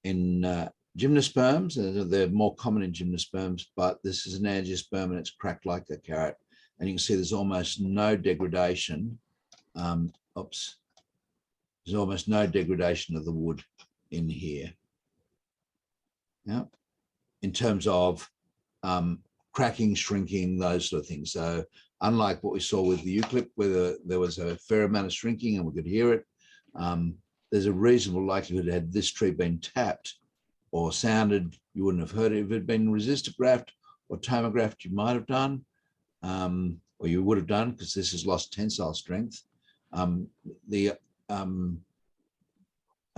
gymnosperms. They're more common in gymnosperms, but this is an angiosperm and it's cracked like a carrot. And you can see there's almost no degradation. There's almost no degradation of the wood in here. Yeah, in terms of cracking, shrinking, those sort of things. So unlike what we saw with the eucalypt, where there was a fair amount of shrinking and we could hear it, there's a reasonable likelihood had this tree been tapped or sounded, you wouldn't have heard it. If it had been resistographed or tomographed, you might have done, or you would have done, because this has lost tensile strength. The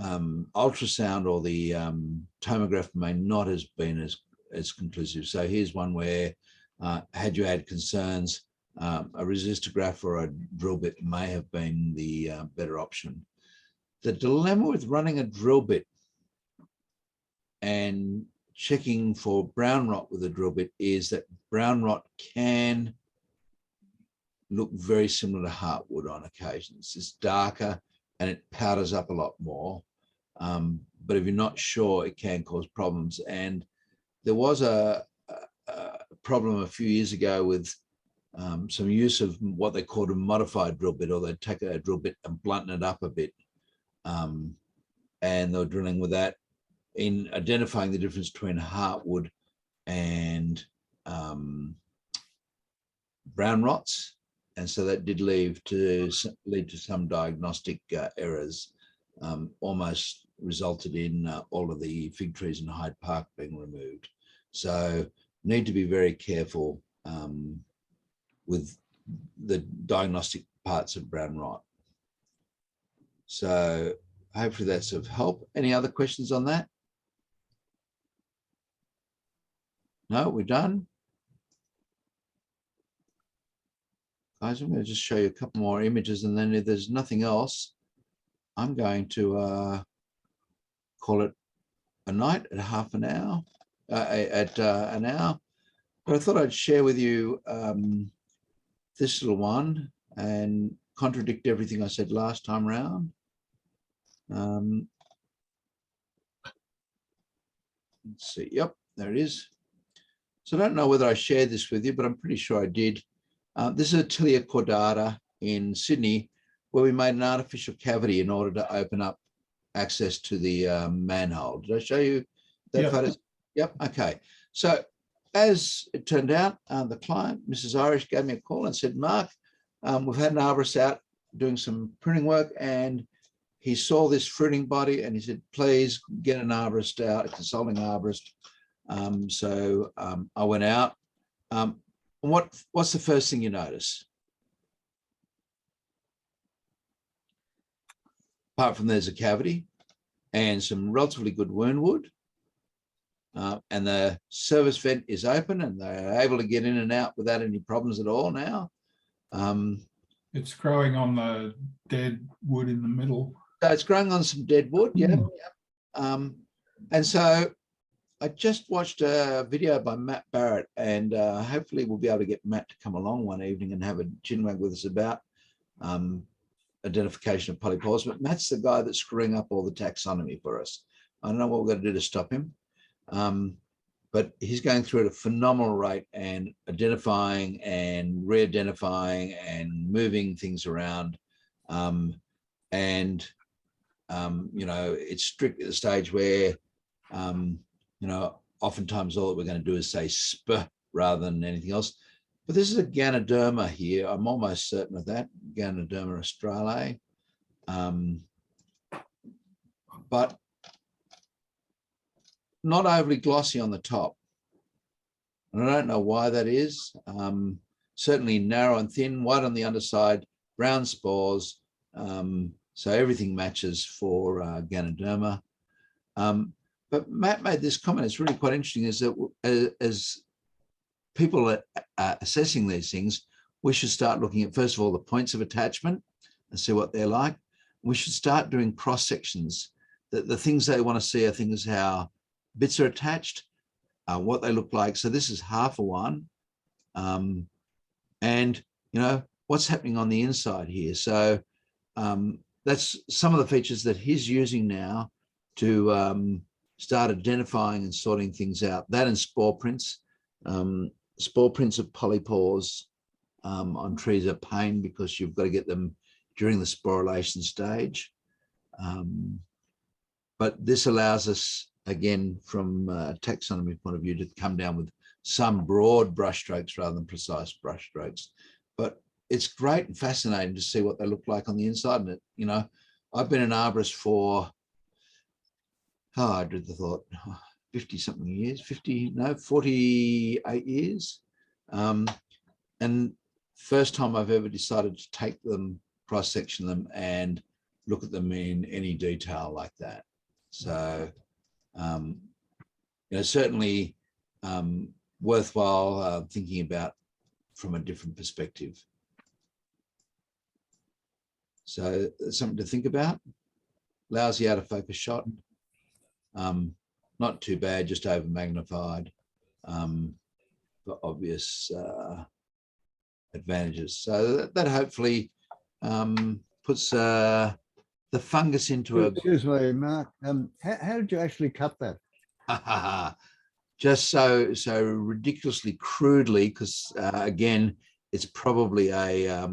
ultrasound or the tomograph may not have been as conclusive. So here's one where had you had concerns, a resistograph or a drill bit may have been the better option. The dilemma with running a drill bit and checking for brown rot with a drill bit is that brown rot can look very similar to heartwood on occasions. It's darker and it powders up a lot more. But if you're not sure, it can cause problems. And there was a problem a few years ago with some use of what they called a modified drill bit, or they'd take a drill bit and blunt it up a bit. And they were drilling with that in identifying the difference between heartwood and brown rots. And so that did lead to some diagnostic errors, almost resulted in all of the fig trees in Hyde Park being removed. So need to be very careful with the diagnostic parts of brown rot. So hopefully that's of help. Any other questions on that? No, we're done. Guys, I'm going to just show you a couple more images, and then if there's nothing else, I'm going to call it a night at half an hour, an hour. But I thought I'd share with you this little one and contradict everything I said last time around. Let's see. Yep, there it is. So I don't know whether I shared this with you, but I'm pretty sure I did. This is a Tilia cordata in Sydney, where we made an artificial cavity in order to open up access to the manhole. Did I show you that photo? Yep. Okay. So as it turned out, the client, Mrs. Irish, gave me a call and said, Mark, we've had an arborist out doing some pruning work, and he saw this fruiting body and he said, please get an arborist out, a consulting arborist. So I went out. What's the first thing you notice? Apart from there's a cavity and some relatively good wound wood, and the service vent is open and they're able to get in and out without any problems at all now. It's growing on the dead wood in the middle. So it's growing on some dead wood, yeah. And so I just watched a video by Matt Barrett, and hopefully we'll be able to get Matt to come along one evening and have a chinwag with us about identification of polypores. But Matt's the guy that's screwing up all the taxonomy for us. I don't know what we're going to do to stop him, but he's going through at a phenomenal rate and identifying and re-identifying and moving things around. You know, it's strict at the stage where, you know, oftentimes all that we're going to do is say sp rather than anything else. But this is a Ganoderma here. I'm almost certain of that, Ganoderma australe. But not overly glossy on the top. And I don't know why that is. Certainly narrow and thin, white on the underside, brown spores. So everything matches for Ganoderma. But Matt made this comment, it's really quite interesting, is that as people are assessing these things, we should start looking at, first of all, the points of attachment and see what they're like. We should start doing cross sections. The things they want to see are things how bits are attached, what they look like. So this is half a one. And, you know, what's happening on the inside here. So that's some of the features that he's using now to start identifying and sorting things out. That and spore prints. Spore prints of polypores on trees are pain because you've got to get them during the sporulation stage. But this allows us, again, from a taxonomy point of view, to come down with some broad brush strokes rather than precise brush strokes. But it's great and fascinating to see what they look like on the inside. And, you know, I've been an arborist for, I dread the thought, 50 something years, 48 years. And first time I've ever decided to take them, cross-section them and look at them in any detail like that. So, you know, certainly worthwhile thinking about from a different perspective. So it's something to think about. Lousy out of focus shot. Not too bad, just over magnified for obvious advantages. So that hopefully puts the fungus into a... Excuse me, Mark. How did you actually cut that? Just so ridiculously crudely, because again, it's probably a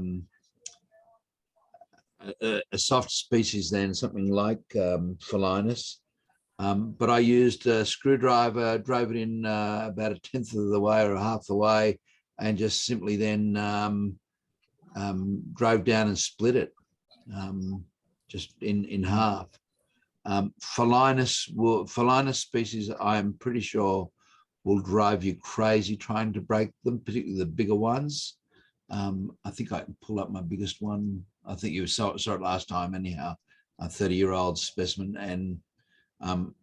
soft species then, something like Felinus. But I used a screwdriver, drove it in about 1/10 of the way or half the way, and just simply then drove down and split it just in half. Felinus species, I'm pretty sure, will drive you crazy trying to break them, particularly the bigger ones. I think I can pull up my biggest one. I think you saw it last time anyhow, a 30-year-old specimen. And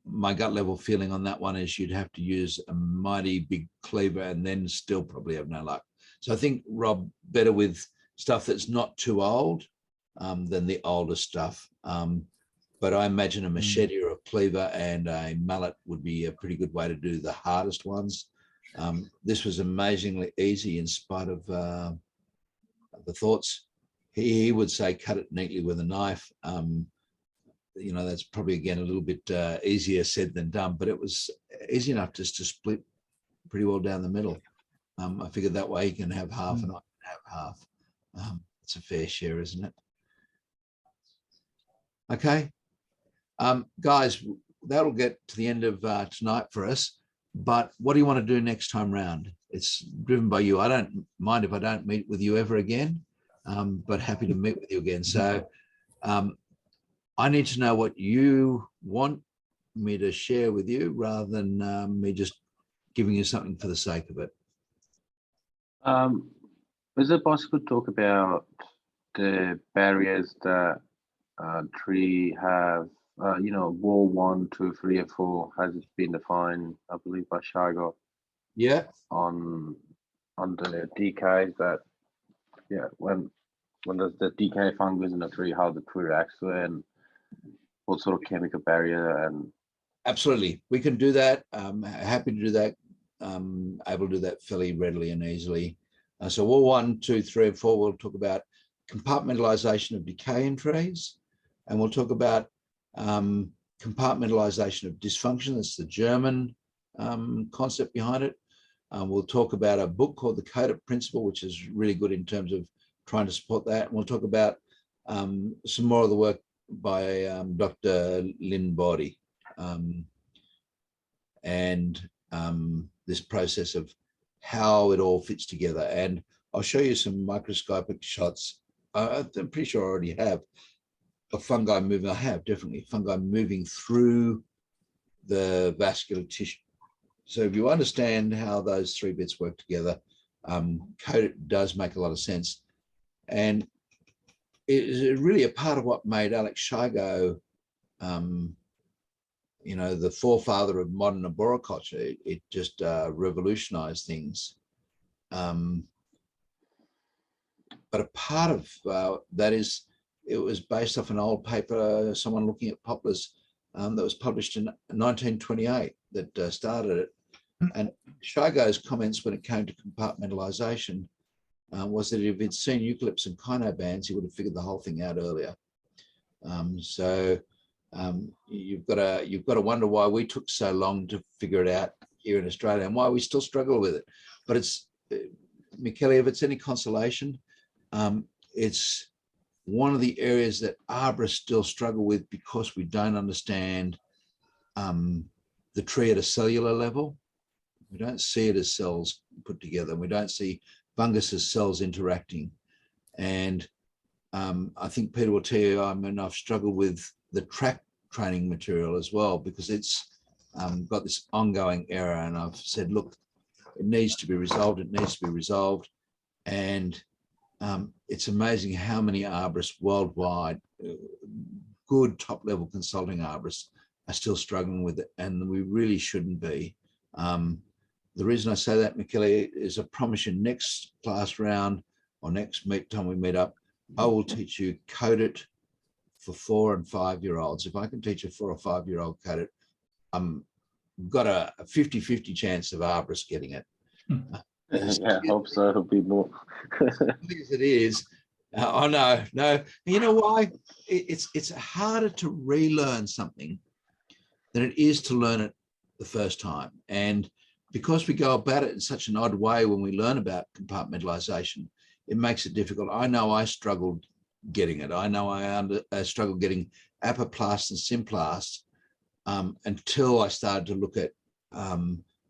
my gut level feeling on that one is you'd have to use a mighty big cleaver and then still probably have no luck. So I think, Rob, better with stuff that's not too old than the older stuff. But I imagine a machete or a cleaver and a mallet would be a pretty good way to do the hardest ones. This was amazingly easy in spite of the thoughts. He would say cut it neatly with a knife. you know, that's probably again a little bit easier said than done, but it was easy enough just to split pretty well down the middle. I figured that way you can have half and I can have half. It's a fair share, isn't it? Okay, guys, that'll get to the end of tonight for us. But what do you want to do next time round? It's driven by you. I don't mind if I don't meet with you ever again, but happy to meet with you again. So I need to know what you want me to share with you rather than me just giving you something for the sake of it. Is it possible to talk about the barriers that tree have? You know, wall 1, 2, 3, and 4 has been defined, I believe, by Shigo. Yeah. On the decays that, yeah, when there's the decay fungus in the tree, how the tree reacts to it, and what sort of chemical barrier and. Absolutely, we can do that. Happy to do that. Able to do that fairly readily and easily. So wall 1, 2, 3, and 4, we'll talk about compartmentalization of decay in trees, and we'll talk about compartmentalization of dysfunction. That's the German concept behind it. We'll talk about a book called The Codit Principle, which is really good in terms of trying to support that. And we'll talk about some more of the work by Dr. Lynn Boddy and this process of how it all fits together. And I'll show you some microscopic shots. I'm pretty sure I already have of fungi moving. I have definitely fungi moving through the vascular tissue. So if you understand how those 3 bits work together, Codit does make a lot of sense. And it is really a part of what made Alex Shigo, you know, the forefather of modern arboriculture. It just revolutionized things. But a part of that is, it was based off an old paper, someone looking at poplars that was published in 1928 that started it. And Shigo's comments when it came to compartmentalization was that if he'd seen eucalypts and kynobands, he would have figured the whole thing out earlier. You've got to wonder why we took so long to figure it out here in Australia and why we still struggle with it. But it's, Michele, if it's any consolation, it's one of the areas that arborists still struggle with because we don't understand the tree at a cellular level. We don't see it as cells put together. We don't see fungus as cells interacting. And I think Peter will tell you, I've struggled with the track training material as well, because it's got this ongoing error. And I've said, look, it needs to be resolved. It needs to be resolved. And it's amazing how many arborists worldwide, good top-level consulting arborists, are still struggling with it, and we really shouldn't be. The reason I say that, Michele, is I promise you next class round or next time we meet up, I will teach you Codit for 4 and 5-year-olds. If I can teach a 4 or 5-year-old Codit, got a 50-50 chance of arborists getting it. Yeah, I hope so. It'll be more. As it is. Oh no. You know why? It's harder to relearn something than it is to learn it the first time. And because we go about it in such an odd way when we learn about compartmentalization, it makes it difficult. I know I struggled getting it. I know I struggled getting apoplast and symplast until I started to look at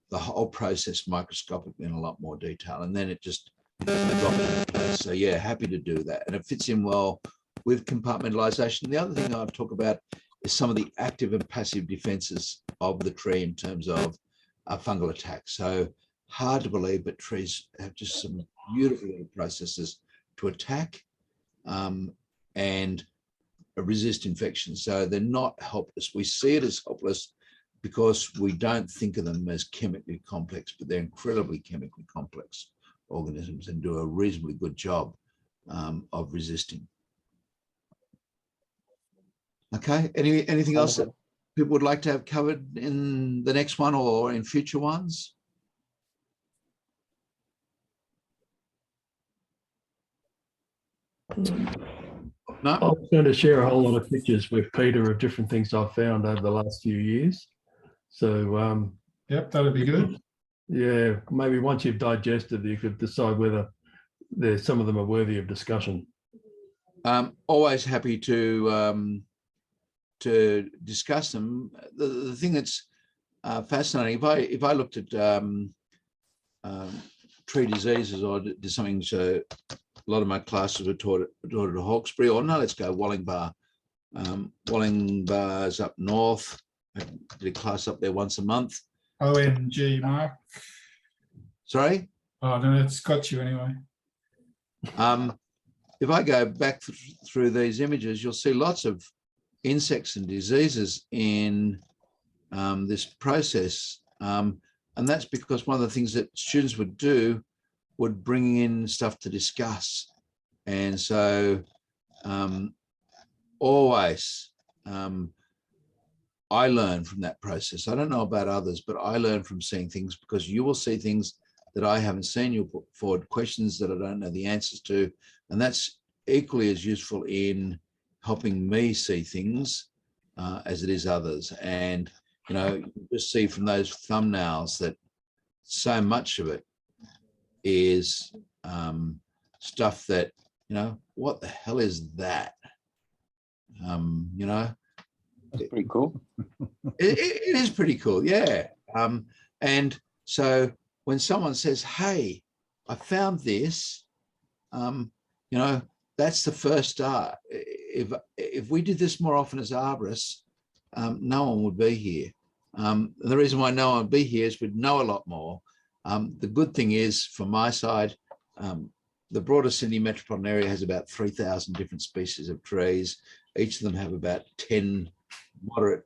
the whole process microscopically in a lot more detail. And then it just dropped into place. So yeah, happy to do that. And it fits in well with compartmentalization. The other thing I'll talk about is some of the active and passive defenses of the tree in terms of fungal attacks. So hard to believe, but trees have just some beautiful little processes to attack and resist infection. So they're not helpless. We see it as helpless because we don't think of them as chemically complex, but they're incredibly chemically complex organisms and do a reasonably good job of resisting. Okay, anything else that people would like to have covered in the next one or in future ones? No, I was going to share a whole lot of pictures with Peter of different things I've found over the last few years. So, Yep, that'd be good. yeah, maybe once you've digested, you could decide whether some of them are worthy of discussion. always happy to discuss them. The thing that's fascinating, if I looked at tree diseases or did something, so a lot of my classes were taught at Hawkesbury, or no, let's go Wallingbar. Wallingbar's up north. I did a class up there once a month. OMG, Mark. Sorry? Oh, no, it's got you anyway. If I go back through these images, you'll see lots of insects and diseases in this process. And that's because one of the things that students would do would bring in stuff to discuss. And so always I learn from that process. I don't know about others, but I learn from seeing things, because you will see things that I haven't seen. You'll put forward questions that I don't know the answers to. And that's equally as useful in helping me see things as it is others. And, you know, you just see from those thumbnails that so much of it is stuff that, you know, what the hell is that? You know, That's pretty cool. it is pretty cool, yeah. And so when someone says, hey, I found this, you know, that's the first start. If we did this more often as arborists, no one would be here. The reason why no one would be here is we'd know a lot more. The good thing is, from my side, the broader Sydney metropolitan area has about 3,000 different species of trees. Each of them have about 10 moderate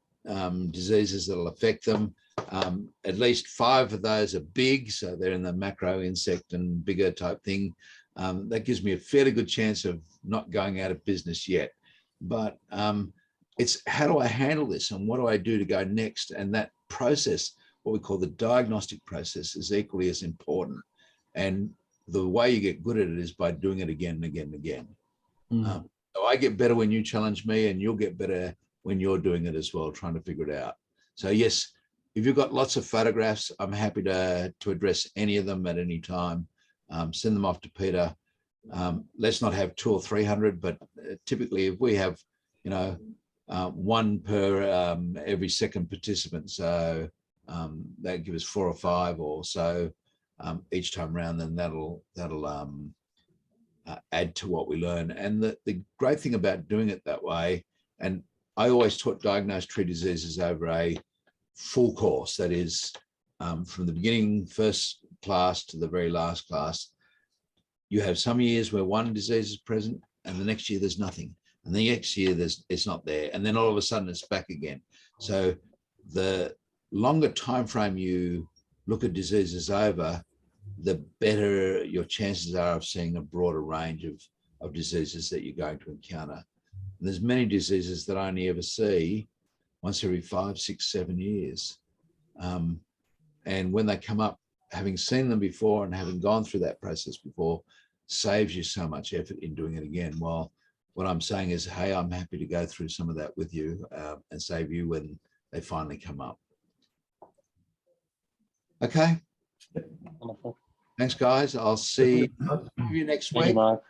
diseases that will affect them. At least 5 of those are big, so they're in the macro insect and bigger type thing. That gives me a fairly good chance of not going out of business yet. But it's how do I handle this and what do I do to go next? And that process, what we call the diagnostic process, is equally as important. And the way you get good at it is by doing it again and again and again. So I get better when you challenge me, and you'll get better when you're doing it as well, trying to figure it out. So yes, if you've got lots of photographs, I'm happy to address any of them at any time. Send them off to Peter. Let's not have 200 or 300, but typically if we have, you know, 1 per every second participant, so that gives us 4 or 5 or so each time around, then that'll add to what we learn. And the great thing about doing it that way, and I always taught diagnosed tree diseases over a full course, that is from the beginning, first class to the very last class. You have some years where one disease is present, and the next year there's nothing, and the next year it's not there, and then all of a sudden it's back again. So the longer time frame you look at diseases over, the better your chances are of seeing a broader range of diseases that you're going to encounter. And there's many diseases that I only ever see once every 5, 6, 7 years. And when they come up, having seen them before and having gone through that process before saves you so much effort in doing it again. Well, what I'm saying is, hey, I'm happy to go through some of that with you and save you when they finally come up. Okay. Wonderful. Thanks, guys. I'll see you next Thank you, week. Mark.